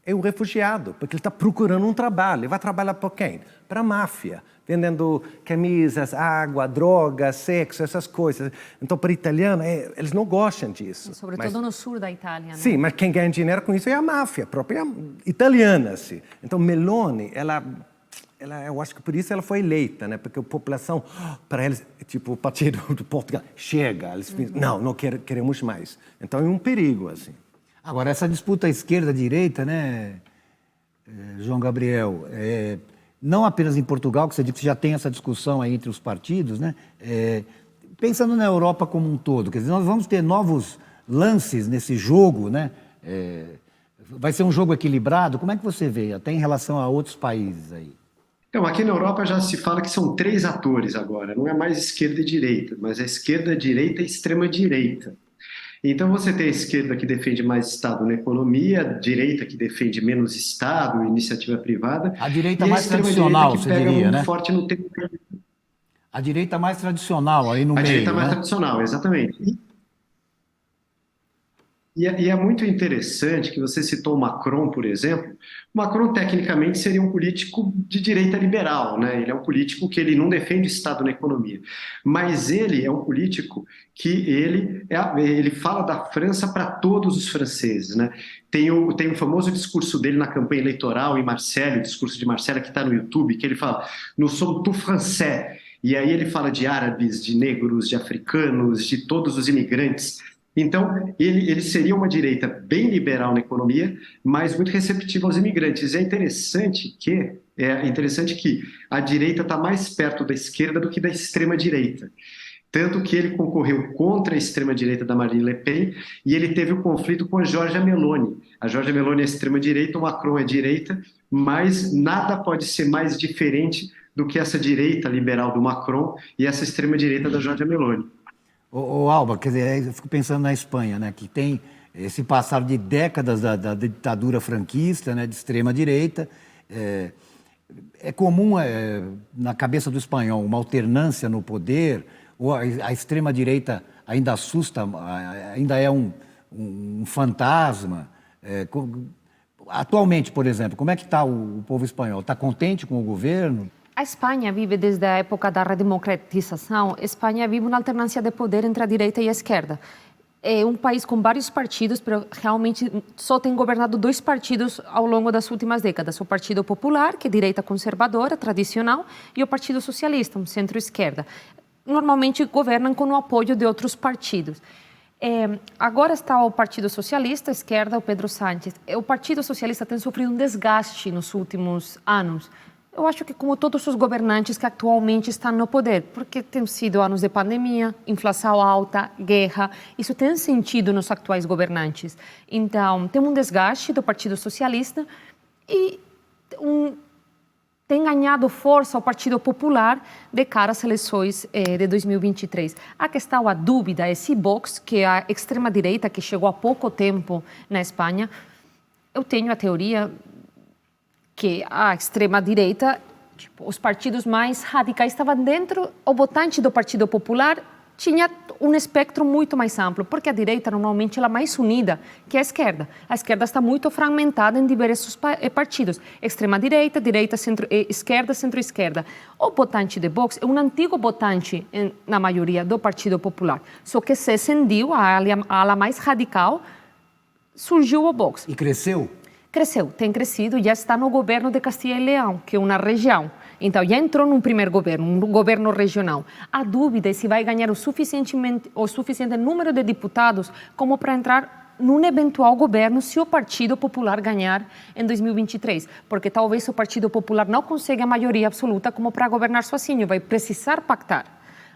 É o refugiado, porque ele está procurando um trabalho. Ele vai trabalhar para quem? Para a máfia, vendendo camisas, água, droga, sexo, essas coisas. Então, para italiano, eles não gostam disso. Sobretudo no sul da Itália, né? Sim, mas quem ganha dinheiro com isso é a máfia, a própria italiana. Assim. Então, Meloni, eu acho que por isso ela foi eleita, né? Porque a população, para eles, tipo, o partido de Portugal, chega. Eles pensam, não queremos mais. Então, é um perigo, assim. Agora, essa disputa esquerda-direita, né, João Gabriel, não apenas em Portugal, que você disse que já tem essa discussão aí entre os partidos, né? Pensando na Europa como um todo, quer dizer, nós vamos ter novos lances nesse jogo, né? Vai ser um jogo equilibrado? Como é que você vê, até em relação a outros países aí? Então, aqui na Europa já se fala que são 3 atores agora, não é mais esquerda e direita, mas é esquerda, direita e extrema-direita. Então você tem a esquerda que defende mais Estado na economia, a direita que defende menos Estado, iniciativa privada. A direita e mais a tradicional, que você pega diria, muito né? forte no tempo. A direita mais tradicional aí no meio, A direita mais né? tradicional, exatamente. E é muito interessante que você citou o Macron, por exemplo. O Macron, tecnicamente, seria um político de direita liberal, né? Ele é um político que ele não defende o Estado na economia. Mas ele é um político que ele fala da França para todos os franceses, né? Tem o famoso discurso dele na campanha eleitoral em Marseille, o discurso de Marseille que está no YouTube, que ele fala «Nous sommes tous français». E aí ele fala de árabes, de negros, de africanos, de todos os imigrantes. Então, ele seria uma direita bem liberal na economia, mas muito receptiva aos imigrantes. É interessante que a direita está mais perto da esquerda do que da extrema-direita. Tanto que ele concorreu contra a extrema-direita da Marine Le Pen e ele teve o conflito com a Giorgia Meloni. A Giorgia Meloni é extrema-direita, o Macron é direita, mas nada pode ser mais diferente do que essa direita liberal do Macron e essa extrema-direita da Giorgia Meloni. Ô, Alba, quer dizer, eu fico pensando na Espanha, né, que tem esse passado de décadas da ditadura franquista, né, de extrema-direita. É comum, na cabeça do espanhol, uma alternância no poder, ou a extrema-direita ainda assusta, ainda é um fantasma. Atualmente, por exemplo, como é que está o povo espanhol? Está contente com o governo? A Espanha vive desde a época da redemocratização, a Espanha vive uma alternância de poder entre a direita e a esquerda. É um país com vários partidos, mas realmente só tem governado 2 partidos ao longo das últimas décadas. O Partido Popular, que é direita conservadora, tradicional, e o Partido Socialista, um centro-esquerda. Normalmente governam com o apoio de outros partidos. Agora está o Partido Socialista, a esquerda, o Pedro Sánchez. O Partido Socialista tem sofrido um desgaste nos últimos anos. Eu acho que como todos os governantes que atualmente estão no poder, porque tem sido anos de pandemia, inflação alta, guerra, isso tem sentido nos atuais governantes. Então, tem um desgaste do Partido Socialista e tem ganhado força o Partido Popular de cara às eleições de 2023. A questão, a dúvida é se Vox, que é a extrema-direita que chegou há pouco tempo na Espanha, eu tenho a teoria que a extrema-direita, os partidos mais radicais estavam dentro, o votante do Partido Popular tinha um espectro muito mais amplo, porque a direita normalmente ela é mais unida que a esquerda. A esquerda está muito fragmentada em diversos partidos. Extrema-direita, direita, esquerda, centro-esquerda. O votante de Vox é um antigo votante, na maioria, do Partido Popular. Só que se ascendiu, a ala mais radical, surgiu o Vox. E cresceu? Cresceu, tem crescido, já está no governo de Castilla e Leão, que é uma região. Então, já entrou num primeiro governo, um governo regional. A dúvida é se vai ganhar o suficiente número de deputados como para entrar num eventual governo se o Partido Popular ganhar em 2023. Porque talvez o Partido Popular não consiga a maioria absoluta como para governar sozinho, vai precisar pactar.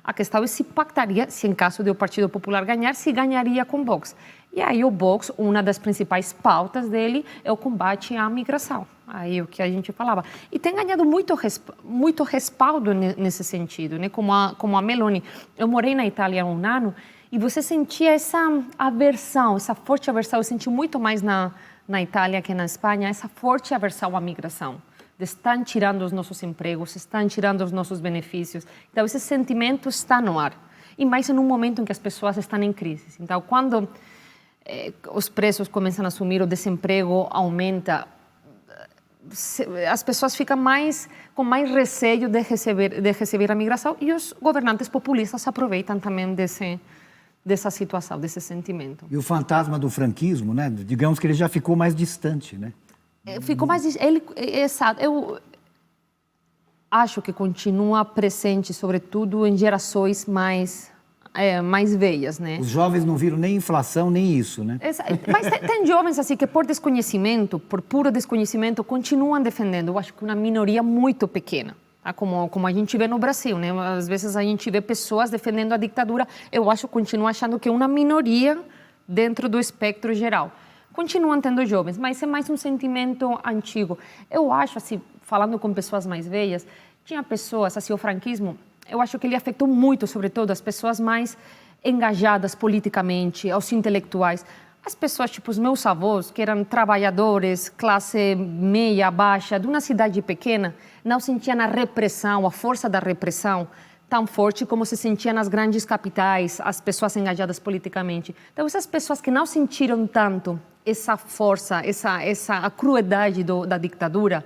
A questão é se pactaria, se em caso de o Partido Popular ganhar, se ganharia com o Vox. E aí o Vox, uma das principais pautas dele é o combate à migração. Aí o que a gente falava. E tem ganhado muito respaldo nesse sentido, né? Como a Meloni. Eu morei na Itália há um ano e você sentia essa aversão, essa forte aversão. Eu senti muito mais na Itália que na Espanha, essa forte aversão à migração. Estão tirando os nossos empregos, estão tirando os nossos benefícios. Então, esse sentimento está no ar. E mais em um momento em que as pessoas estão em crise. Então, quando os preços começam a subir, o desemprego aumenta, as pessoas ficam com mais receio de receber a migração e os governantes populistas aproveitam também dessa situação, desse sentimento. E o fantasma do franquismo, né? Digamos que ele já ficou mais distante, né? Ficou mais... Exato. Eu acho que continua presente, sobretudo em gerações mais velhas, né? Os jovens não viram nem inflação, nem isso, né? Mas tem jovens assim que por puro desconhecimento, continuam defendendo. Eu acho que uma minoria muito pequena, tá? Como a gente vê no Brasil, né? Às vezes a gente vê pessoas defendendo a ditadura. Eu continuo achando que é uma minoria dentro do espectro geral. Continuam tendo jovens, mas é mais um sentimento antigo. Eu acho, assim, falando com pessoas mais velhas, tinha pessoas, assim, o franquismo, eu acho que ele afetou muito, sobretudo, as pessoas mais engajadas politicamente, aos intelectuais. As pessoas, tipo os meus avós, que eram trabalhadores, classe meia, baixa, de uma cidade pequena, não sentiam a repressão, a força da repressão, tão forte como se sentia nas grandes capitais, as pessoas engajadas politicamente. Então, essas pessoas que não sentiram tanto essa força, a crueldade da ditadura,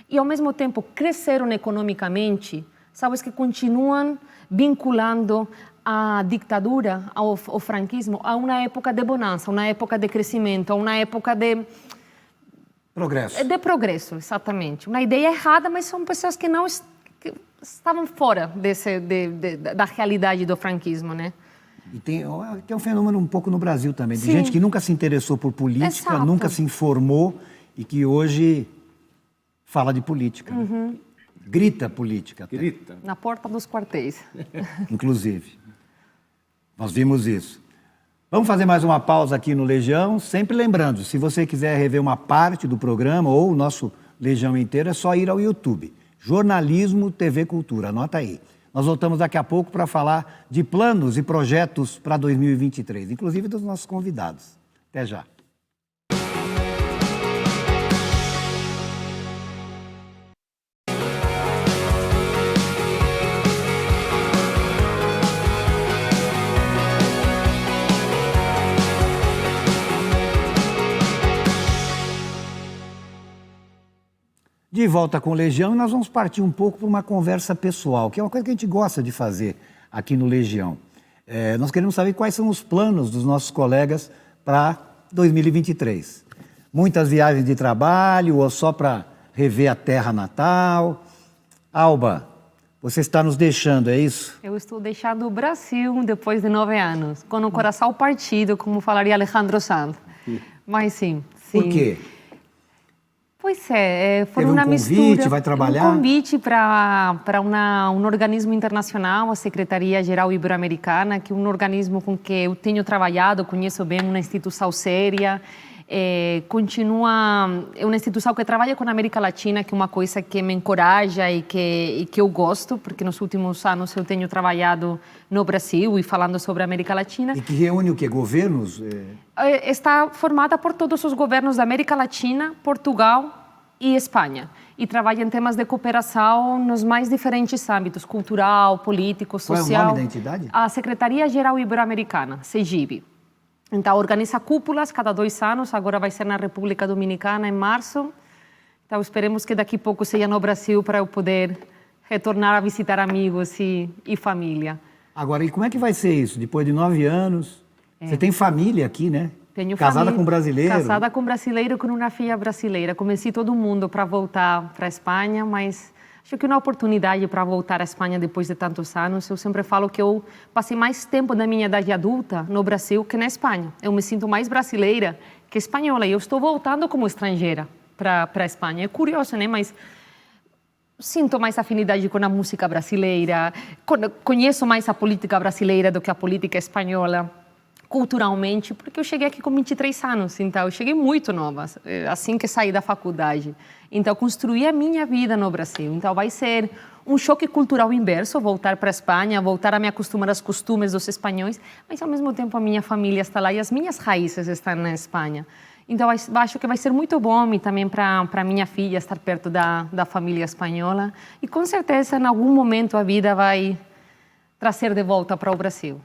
e ao mesmo tempo cresceram economicamente, sabes que continuam vinculando a ditadura, ao franquismo, a uma época de bonança, uma época de crescimento, a uma época de... Progresso. De progresso, exatamente. Uma ideia errada, mas são pessoas que não estavam fora da realidade do franquismo, né? E tem um fenômeno um pouco no Brasil também, de Sim. gente que nunca se interessou por política, Exato. nunca se informou e que hoje fala de política. Né? Grita política até. Grita. Na porta dos quartéis. Inclusive. Nós vimos isso. Vamos fazer mais uma pausa aqui no Legião, sempre lembrando, se você quiser rever uma parte do programa ou o nosso Legião inteiro, é só ir ao YouTube. Jornalismo TV Cultura, anota aí. Nós voltamos daqui a pouco para falar de planos e projetos para 2023, inclusive dos nossos convidados. Até já. De volta com o Legião, e nós vamos partir um pouco para uma conversa pessoal, que é uma coisa que a gente gosta de fazer aqui no Legião. Nós queremos saber quais são os planos dos nossos colegas para 2023. Muitas viagens de trabalho ou só para rever a terra natal. Alba, você está nos deixando, é isso? Eu estou deixando o Brasil depois de 9 anos, com o coração partido, como falaria Alejandro Sanz. Mas sim. Por quê? Pois foi Teve uma convite, mistura. vai trabalhar? Um convite para um organismo internacional, a Secretaria-Geral Ibero-Americana, que é um organismo com que eu tenho trabalhado, conheço bem, uma instituição séria. É uma instituição que trabalha com a América Latina, que é uma coisa que me encoraja e que eu gosto, porque nos últimos anos eu tenho trabalhado no Brasil e falando sobre a América Latina. E que reúne o quê? Governos? Está formada por todos os governos da América Latina, Portugal e Espanha. E trabalha em temas de cooperação nos mais diferentes âmbitos, cultural, político, social. Qual é o nome da entidade? A Secretaria-Geral Ibero-Americana, SEGIB. Então, organiza cúpulas cada 2 anos, agora vai ser na República Dominicana em março. Então, esperemos que daqui a pouco seja no Brasil para eu poder retornar a visitar amigos e família. Agora, e como é que vai ser isso? Depois de 9 anos, você tem família aqui, né? Tenho casada família, com brasileiro? Casada com brasileiro, com uma filha brasileira. Convenci todo mundo para voltar para a Espanha, mas acho que é uma oportunidade para voltar à Espanha depois de tantos anos. Eu sempre falo que eu passei mais tempo da minha idade adulta no Brasil que na Espanha. Eu me sinto mais brasileira que espanhola e eu estou voltando como estrangeira para a Espanha. É curioso, né? Mas sinto mais afinidade com a música brasileira, conheço mais a política brasileira do que a política espanhola, culturalmente, porque eu cheguei aqui com 23 anos, então eu cheguei muito nova, assim que saí da faculdade. Então, construí a minha vida no Brasil. Então, vai ser um choque cultural inverso, voltar para a Espanha, voltar a me acostumar aos costumes dos espanhóis, mas, ao mesmo tempo, a minha família está lá e as minhas raízes estão na Espanha. Então, acho que vai ser muito bom e também para minha filha estar perto da família espanhola. E, com certeza, em algum momento, a vida vai trazer de volta para o Brasil.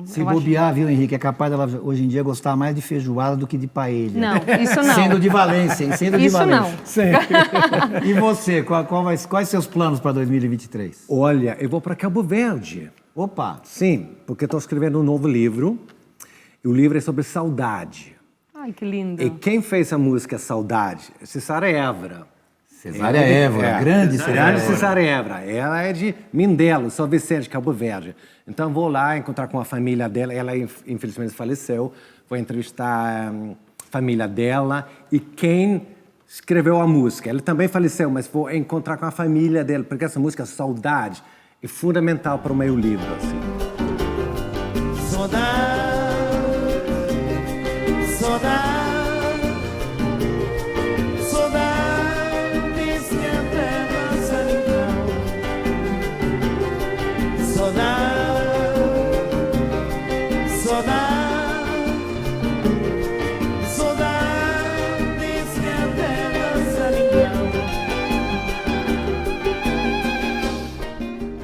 Se bobear, viu, Henrique, é capaz dela hoje em dia gostar mais de feijoada do que de paella. Não, isso não. Sendo de Valência, hein? Sendo de isso Valência. Não. Sim. E você, quais seus planos para 2023? Olha, eu vou para Cabo Verde. Opa! Sim, porque estou escrevendo um novo livro. E o livro é sobre saudade. Ai, que lindo. E quem fez a música Saudade? Cesária Évora, grande grande Cesária Évora. Ela é de Mindelo, São Vicente, Cabo Verde. Então vou lá encontrar com a família dela. Ela infelizmente faleceu. Vou entrevistar a família dela e quem escreveu a música. Ele também faleceu, mas vou encontrar com a família dela, porque essa música Saudade é fundamental para o meu livro. Assim. Saudade.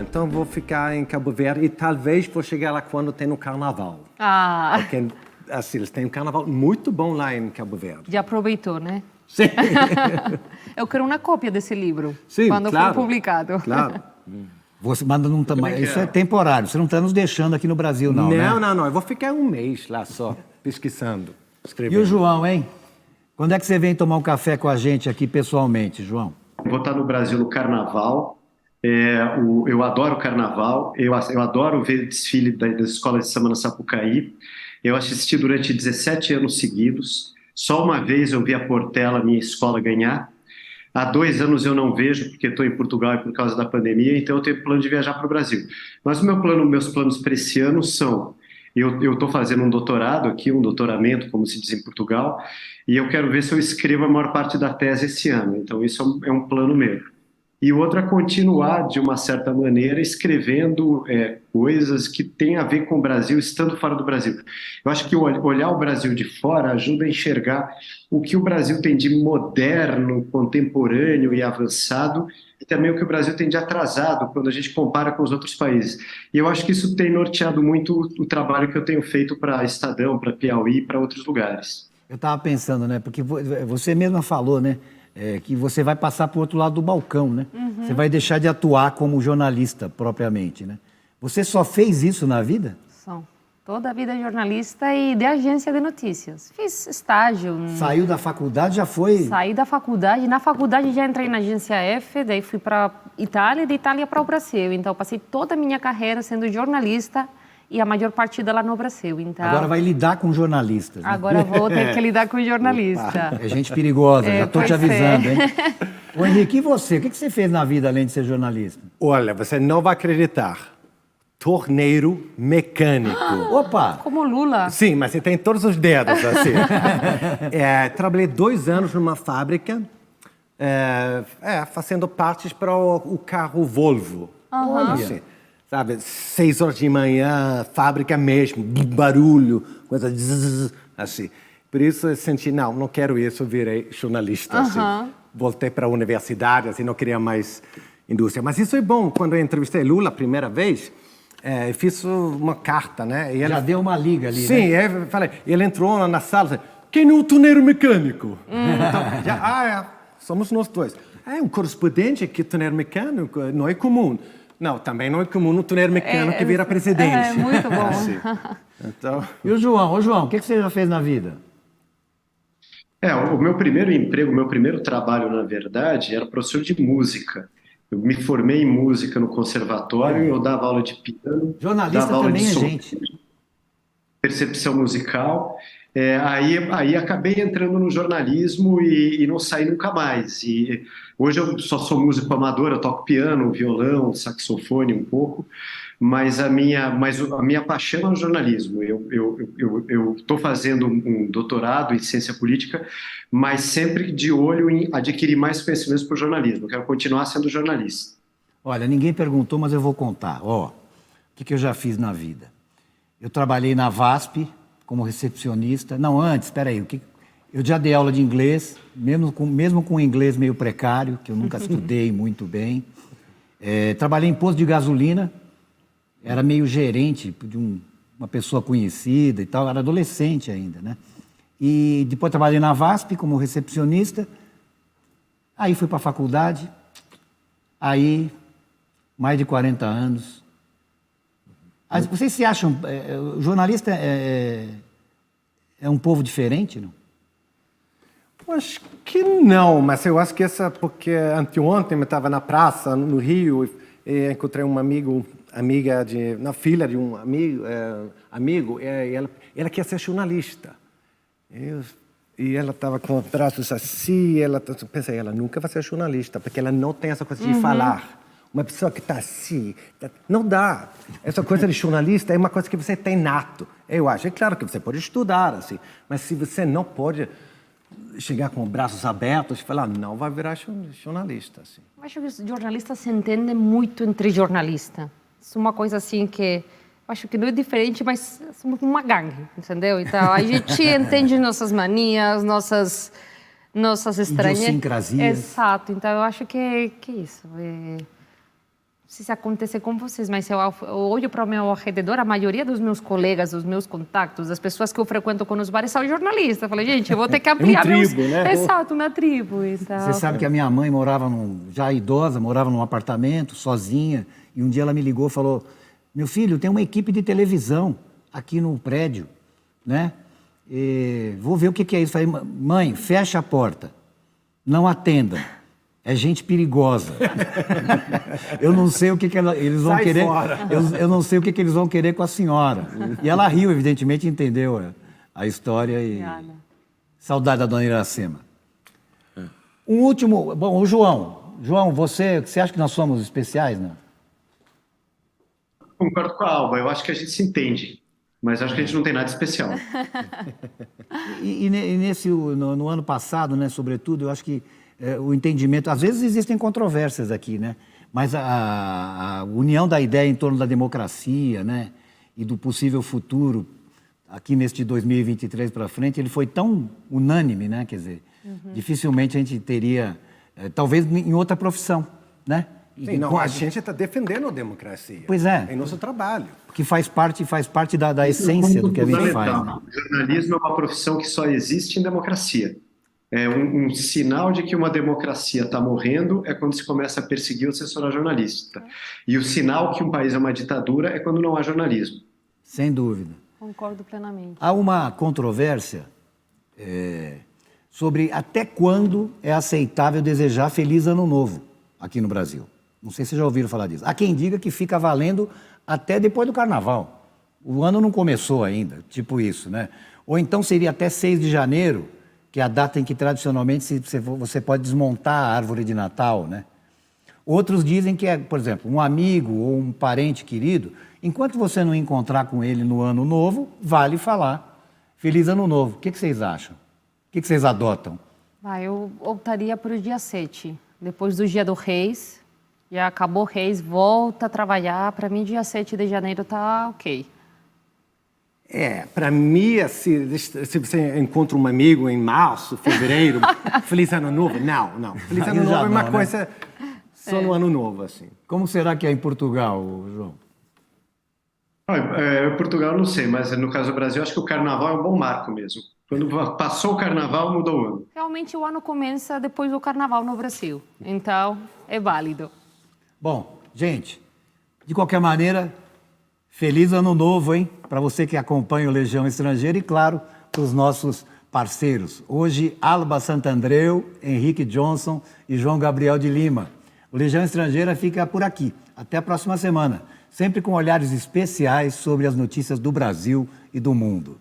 Então vou ficar em Cabo Verde e talvez vou chegar lá quando tem o carnaval. Ah. Porque assim, eles têm um carnaval muito bom lá em Cabo Verde. Já aproveitou, né? Sim. Eu quero uma cópia desse livro. Sim, quando claro, for publicado. Claro. Você manda num tamanho. Isso é temporário. Você não está nos deixando aqui no Brasil, não, né? Não. Eu vou ficar um mês lá só, pesquisando, escrevendo. E o João, hein? Quando é que você vem tomar um café com a gente aqui pessoalmente, João? Vou estar no Brasil no Carnaval. Eu adoro Carnaval. Eu adoro ver desfile das escolas de samba na Sapucaí. Eu assisti durante 17 anos seguidos. Só uma vez eu vi a Portela, minha escola, ganhar. Há 2 anos eu não vejo, porque estou em Portugal e por causa da pandemia, então eu tenho plano de viajar para o Brasil. Mas meus planos para esse ano são Eu estou fazendo um doutorado aqui, um doutoramento, como se diz em Portugal, e eu quero ver se eu escrevo a maior parte da tese esse ano. Então, isso é um plano meu. E o outro é continuar, de uma certa maneira, escrevendo coisas que têm a ver com o Brasil, estando fora do Brasil. Eu acho que olhar o Brasil de fora ajuda a enxergar o que o Brasil tem de moderno, contemporâneo e avançado, e também o que o Brasil tem de atrasado, quando a gente compara com os outros países. E eu acho que isso tem norteado muito o trabalho que eu tenho feito para Estadão, para Piauí e para outros lugares. Eu estava pensando, né? Porque você mesma falou, né? Que você vai passar para o outro lado do balcão, né? Você vai deixar de atuar como jornalista propriamente, né? Você só fez isso na vida? Toda a vida é jornalista e de agência de notícias. Fiz estágio. Saiu da faculdade, já foi... Saí da faculdade. Na faculdade já entrei na agência F, daí fui para Itália e de Itália para o Brasil. Então, eu passei toda a minha carreira sendo jornalista e a maior parte dela no Brasil. Então, agora vai lidar com jornalistas. Né? Agora vou ter que lidar com jornalista. Opa, é gente perigosa, já estou te avisando, hein? Ô Henrique, e você? O que você fez na vida além de ser jornalista? Olha, você não vai acreditar. Torneiro mecânico. Opa! Como Lula. Sim, mas você tem todos os dedos, assim. Trabalhei 2 anos numa fábrica, fazendo partes para o carro Volvo. Assim, sabe, 6 horas de manhã, fábrica mesmo, barulho, coisa assim. Por isso eu senti, não quero isso, virei jornalista. Assim. Voltei para a universidade, assim, não queria mais indústria. Mas isso é bom, quando eu entrevistei Lula a primeira vez, eu fiz uma carta, né? E já deu uma liga ali, sim, né? eu falei, ele entrou na sala e disse, quem é o torneiro mecânico? Então, somos nós dois. Um correspondente que torneiro mecânico não é comum. Não, também não é comum um torneiro mecânico que vira presidente. É muito bom. Assim. Então... E o João? Ô, João, o que você já fez na vida? O meu primeiro emprego, o meu primeiro trabalho, na verdade, era professor de música. Eu me formei em música no conservatório, eu dava aula de piano, jornalista dava aula também de é som, gente. percepção musical. Aí acabei entrando no jornalismo e não saí nunca mais. E hoje eu só sou músico amador, eu toco piano, violão, saxofone um pouco, mas a minha paixão é o jornalismo. Eu estou fazendo um doutorado em ciência política, mas sempre de olho em adquirir mais conhecimentos para o jornalismo. Eu quero continuar sendo jornalista. Olha, ninguém perguntou, mas eu vou contar. O que eu já fiz na vida? Eu trabalhei na VASP como recepcionista. Não, antes, espera aí. Eu já dei aula de inglês, mesmo com inglês meio precário, que eu nunca estudei muito bem. Trabalhei em posto de gasolina, era meio gerente de uma pessoa conhecida e tal, era adolescente ainda, né? E depois trabalhei na VASP como recepcionista, aí fui para a faculdade, aí mais de 40 anos. Vocês se acham, o jornalista é um povo diferente, não? Eu acho que não, mas eu acho que porque anteontem eu estava na praça, no Rio, e encontrei uma filha de um amigo, e ela quer ser jornalista. E ela estava com os braços assim, pensei, ela nunca vai ser jornalista, porque ela não tem essa coisa de falar. Uma pessoa que está assim, não dá. Essa coisa de jornalista é uma coisa que você tem nato. Eu acho. É claro que você pode estudar, assim, mas se você não pode chegar com os braços abertos e falar, não vai virar jornalista. Assim. Eu acho que os jornalistas se entendem muito entre jornalistas. Isso é uma coisa assim que acho que não é diferente, mas somos uma gangue, entendeu? Então, a gente entende nossas manias, nossas estranhas. Idiosincrasias. Exato. Então, eu acho que é isso. Não sei se acontece com vocês, mas eu olho para o meu redor, a maioria dos meus colegas, dos meus contatos, das pessoas que eu frequento com os bares são jornalistas. Eu falei, gente, eu vou ter que ampliar tribo, né? Exato, uma tribo. Então... Você sabe que a minha mãe já idosa, morava num apartamento, sozinha, e um dia ela me ligou e falou, meu filho, tem uma equipe de televisão aqui no prédio, né? Vou ver o que é isso. Eu falei, mãe, fecha a porta, não atenda. É gente perigosa. Eu não sei o que eles vão Sai querer. fora. Eu não sei o que eles vão querer com a senhora. E ela riu, evidentemente, entendeu a história e saudade da dona Iracema. Um último, bom, o João. João, você acha que nós somos especiais, não? Concordo com a Alba. Eu acho que a gente se entende. mas acho que a gente não tem nada especial. E no ano passado, né, sobretudo, eu acho que o entendimento... Às vezes existem controvérsias aqui, né? Mas a união da ideia em torno da democracia, né, e do possível futuro, aqui neste 2023 para frente, ele foi tão unânime, né? Quer dizer, dificilmente a gente teria... talvez em outra profissão, né? Sim, não, a gente está defendendo a democracia. Pois é. Em nosso trabalho. Que faz parte da essência do que a gente faz. Né? O jornalismo é uma profissão que só existe em democracia. É um sinal de que uma democracia está morrendo é quando se começa a perseguir ou censurar jornalista. E o sinal que um país é uma ditadura é quando não há jornalismo. Sem dúvida. Concordo plenamente. Há uma controvérsia sobre até quando é aceitável desejar Feliz Ano Novo aqui no Brasil. Não sei se vocês já ouviram falar disso. Há quem diga que fica valendo até depois do Carnaval. O ano não começou ainda, tipo isso, né? Ou então seria até 6 de janeiro, que é a data em que tradicionalmente você pode desmontar a árvore de Natal, né? Outros dizem que é, por exemplo, um amigo ou um parente querido, enquanto você não encontrar com ele no Ano Novo, vale falar Feliz Ano Novo. O que vocês acham? O que vocês adotam? Eu optaria por o dia 7, depois do Dia do Reis. Já acabou o Reis, volta a trabalhar. Para mim, dia 7 de janeiro tá ok. Para mim, se você encontra um amigo em março, fevereiro, Feliz Ano Novo? Não. Feliz Ano Novo é uma coisa só no Ano Novo, assim. Como será que é em Portugal, João? Portugal não sei, mas no caso do Brasil, acho que o Carnaval é um bom marco mesmo. Quando passou o Carnaval, mudou o ano. Realmente, o ano começa depois do Carnaval no Brasil. Então, é válido. Bom, gente, de qualquer maneira, Feliz Ano Novo, hein? Para você que acompanha o Legião Estrangeira e, claro, para os nossos parceiros. Hoje, Alba Santandreu, Henrique Johnson e João Gabriel de Lima. O Legião Estrangeira fica por aqui. Até a próxima semana. Sempre com olhares especiais sobre as notícias do Brasil e do mundo.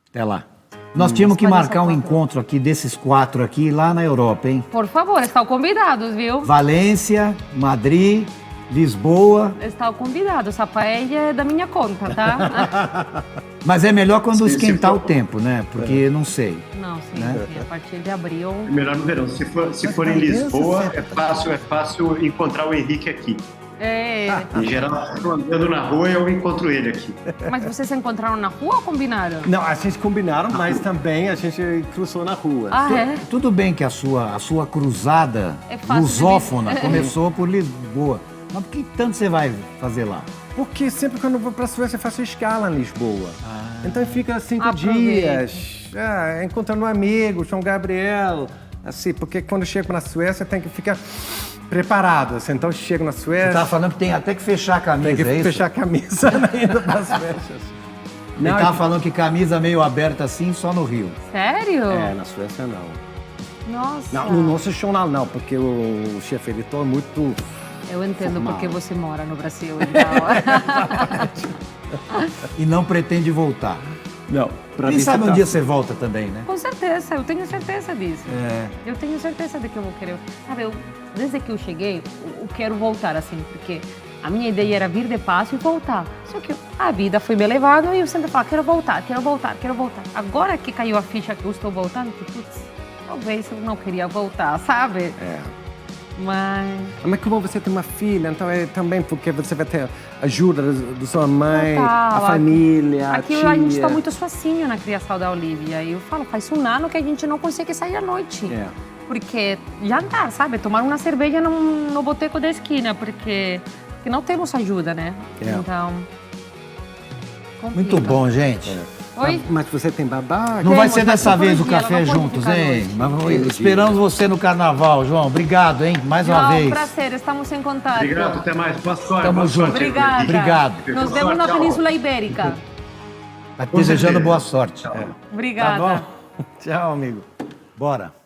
Até lá. Nós tínhamos que marcar um encontro aqui desses 4 aqui lá na Europa, hein? Por favor, estão convidados, viu? Valência, Madrid, Lisboa. Estão convidados. A paella é da minha conta, tá? Mas é melhor quando esquentar o tempo, né? Porque não sei. Não, sim, sim. A partir de abril... Melhor no verão. Se for em Lisboa, é fácil encontrar o Henrique aqui. Em geral, eu estou andando na rua e eu encontro ele aqui. Mas vocês se encontraram na rua ou combinaram? Não, a gente combinaram, mas também a gente cruzou na rua. Tudo bem que a sua cruzada lusófona começou por Lisboa. Mas por que tanto você vai fazer lá? Porque sempre quando eu vou para a Suécia eu faço escala em Lisboa. Então fica 5 dias, encontrando um amigo, João Gabriel, assim, porque quando eu chego na Suécia tem que ficar preparado, assim, então eu chego na Suécia... Você estava falando que tem até que fechar a camisa, tem que fechar a camisa ainda para as festas. Ele estava falando que camisa meio aberta assim só no Rio. Sério? Na Suécia não. Nossa. Não, no nosso jornal não, porque o chefe editor é muito... Eu entendo formal. Porque você mora no Brasil, então... E não pretende voltar. Não. Quem sabe um dia você volta também, né? Com certeza, eu tenho certeza disso. Eu tenho certeza de que eu vou querer. Sabe, desde que eu cheguei, eu quero voltar, assim, porque a minha ideia era vir de passo e voltar. Só que a vida foi me levando e eu sempre falo, quero voltar. Agora que caiu a ficha que eu estou voltando, putz, talvez eu não queria voltar, sabe? Mas como você tem uma filha, então é também porque você vai ter ajuda da sua mãe, a família, aqui a tia. A gente está muito sozinho na criação da Olivia. E eu falo, faz um ano que a gente não consegue sair à noite. Porque jantar, sabe? Tomar uma cerveja no boteco da esquina, porque não temos ajuda, né? Então... Muito bom, gente. Oi? Mas você tem babá? Não vai ser dessa vez o café juntos, hein? Mas esperamos você no Carnaval, João. Obrigado, hein? Mais uma vez. Um prazer, estamos em contato. Obrigado, até mais. Boa sorte. Tamo junto. Obrigada. Obrigado. Nos vemos na Península Ibérica. Tá desejando boa sorte. Obrigada. Tá bom? Tchau, amigo. Bora.